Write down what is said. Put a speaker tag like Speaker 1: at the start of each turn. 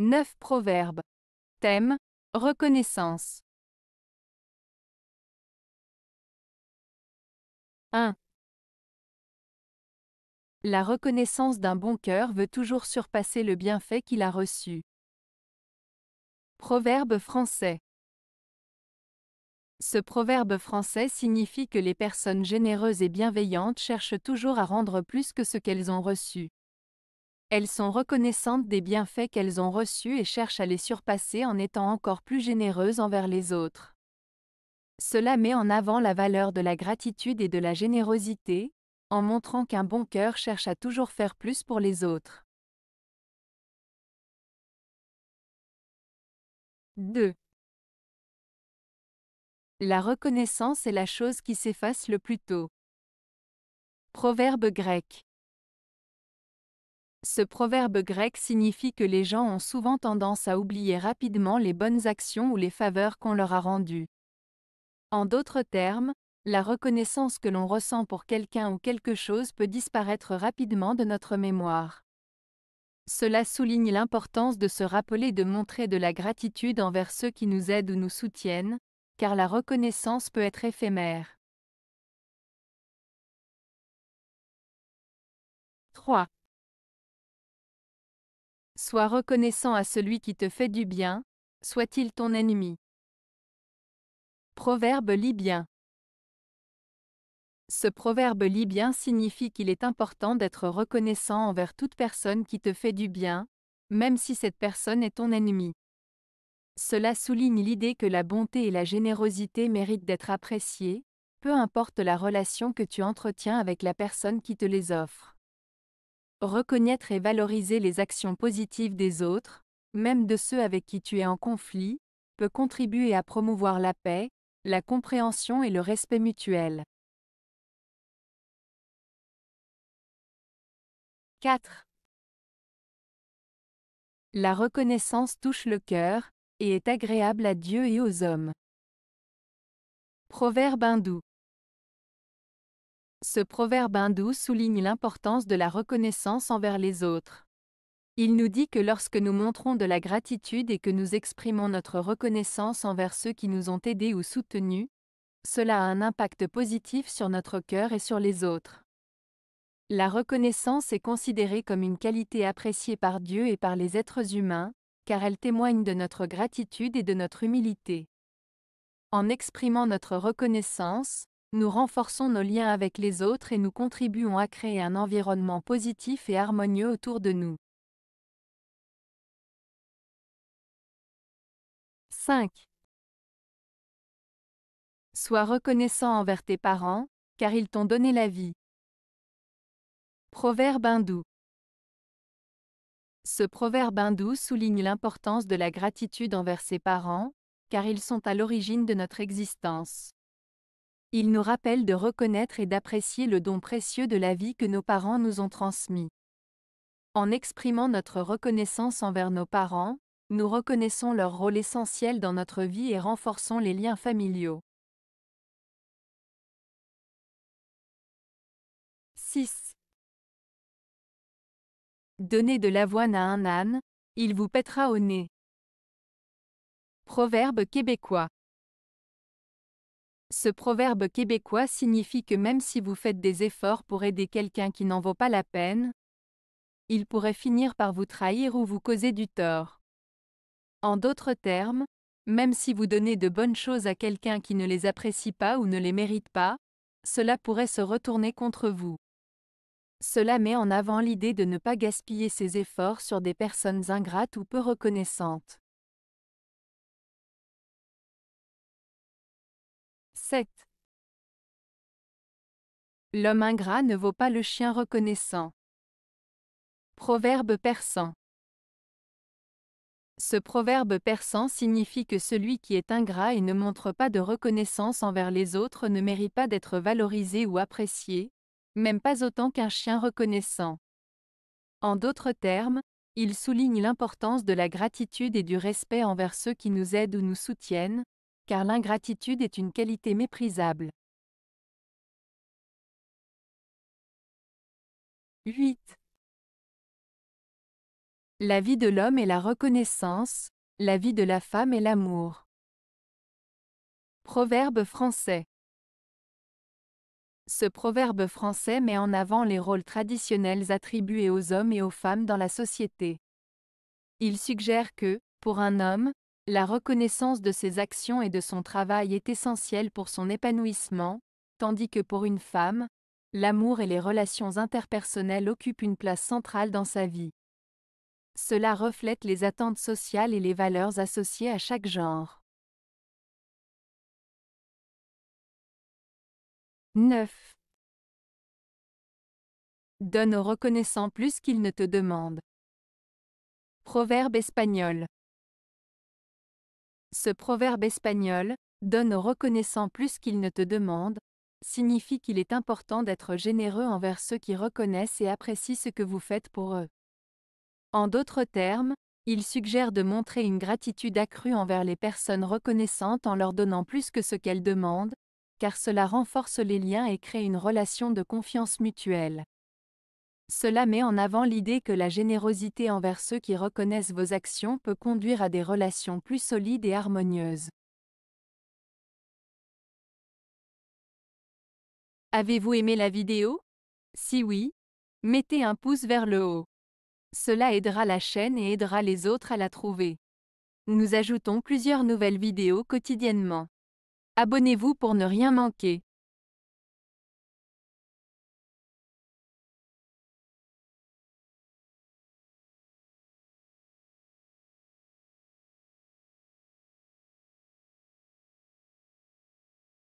Speaker 1: 9 proverbes. Thème: reconnaissance. 1. La reconnaissance d'un bon cœur veut toujours surpasser le bienfait qu'il a reçu. Proverbe français. Ce proverbe français signifie que les personnes généreuses et bienveillantes cherchent toujours à rendre plus que ce qu'elles ont reçu. Elles sont reconnaissantes des bienfaits qu'elles ont reçus et cherchent à les surpasser en étant encore plus généreuses envers les autres. Cela met en avant la valeur de la gratitude et de la générosité, en montrant qu'un bon cœur cherche à toujours faire plus pour les autres. 2. La reconnaissance est la chose qui s'efface le plus tôt. Proverbe grec. Ce proverbe grec signifie que les gens ont souvent tendance à oublier rapidement les bonnes actions ou les faveurs qu'on leur a rendues. En d'autres termes, la reconnaissance que l'on ressent pour quelqu'un ou quelque chose peut disparaître rapidement de notre mémoire. Cela souligne l'importance de se rappeler de montrer de la gratitude envers ceux qui nous aident ou nous soutiennent, car la reconnaissance peut être éphémère. 3. Sois reconnaissant à celui qui te fait du bien, soit-il ton ennemi. Proverbe libyen. Ce proverbe libyen signifie qu'il est important d'être reconnaissant envers toute personne qui te fait du bien, même si cette personne est ton ennemi. Cela souligne l'idée que la bonté et la générosité méritent d'être appréciées, peu importe la relation que tu entretiens avec la personne qui te les offre. Reconnaître et valoriser les actions positives des autres, même de ceux avec qui tu es en conflit, peut contribuer à promouvoir la paix, la compréhension et le respect mutuel. 4. La reconnaissance touche le cœur, et est agréable à Dieu et aux hommes. Proverbe hindou. Ce proverbe hindou souligne l'importance de la reconnaissance envers les autres. Il nous dit que lorsque nous montrons de la gratitude et que nous exprimons notre reconnaissance envers ceux qui nous ont aidés ou soutenus, cela a un impact positif sur notre cœur et sur les autres. La reconnaissance est considérée comme une qualité appréciée par Dieu et par les êtres humains, car elle témoigne de notre gratitude et de notre humilité. En exprimant notre reconnaissance, nous renforçons nos liens avec les autres et nous contribuons à créer un environnement positif et harmonieux autour de nous. 5. Sois reconnaissant envers tes parents, car ils t'ont donné la vie. Proverbe hindou. Ce proverbe hindou souligne l'importance de la gratitude envers ses parents, car ils sont à l'origine de notre existence. Il nous rappelle de reconnaître et d'apprécier le don précieux de la vie que nos parents nous ont transmis. En exprimant notre reconnaissance envers nos parents, nous reconnaissons leur rôle essentiel dans notre vie et renforçons les liens familiaux. 6. Donnez de l'avoine à un âne, il vous pètera au nez. Proverbe québécois. Ce proverbe québécois signifie que même si vous faites des efforts pour aider quelqu'un qui n'en vaut pas la peine, il pourrait finir par vous trahir ou vous causer du tort. En d'autres termes, même si vous donnez de bonnes choses à quelqu'un qui ne les apprécie pas ou ne les mérite pas, cela pourrait se retourner contre vous. Cela met en avant l'idée de ne pas gaspiller ses efforts sur des personnes ingrates ou peu reconnaissantes. 7. L'homme ingrat ne vaut pas le chien reconnaissant. Proverbe persan. Ce proverbe persan signifie que celui qui est ingrat et ne montre pas de reconnaissance envers les autres ne mérite pas d'être valorisé ou apprécié, même pas autant qu'un chien reconnaissant. En d'autres termes, il souligne l'importance de la gratitude et du respect envers ceux qui nous aident ou nous soutiennent, car l'ingratitude est une qualité méprisable. 8. La vie de l'homme est la reconnaissance, la vie de la femme est l'amour. Proverbe français. Ce proverbe français met en avant les rôles traditionnels attribués aux hommes et aux femmes dans la société. Il suggère que, pour un homme, la reconnaissance de ses actions et de son travail est essentielle pour son épanouissement, tandis que pour une femme, l'amour et les relations interpersonnelles occupent une place centrale dans sa vie. Cela reflète les attentes sociales et les valeurs associées à chaque genre. 9. Donne au reconnaissant plus qu'il ne te demande. Proverbe espagnol. Ce proverbe espagnol, donne au reconnaissant plus qu'il ne te demande, signifie qu'il est important d'être généreux envers ceux qui reconnaissent et apprécient ce que vous faites pour eux. En d'autres termes, il suggère de montrer une gratitude accrue envers les personnes reconnaissantes en leur donnant plus que ce qu'elles demandent, car cela renforce les liens et crée une relation de confiance mutuelle. Cela met en avant l'idée que la générosité envers ceux qui reconnaissent vos actions peut conduire à des relations plus solides et harmonieuses. Avez-vous aimé la vidéo? Si oui, mettez un pouce vers le haut. Cela aidera la chaîne et aidera les autres à la trouver. Nous ajoutons plusieurs nouvelles vidéos quotidiennement. Abonnez-vous pour ne rien manquer.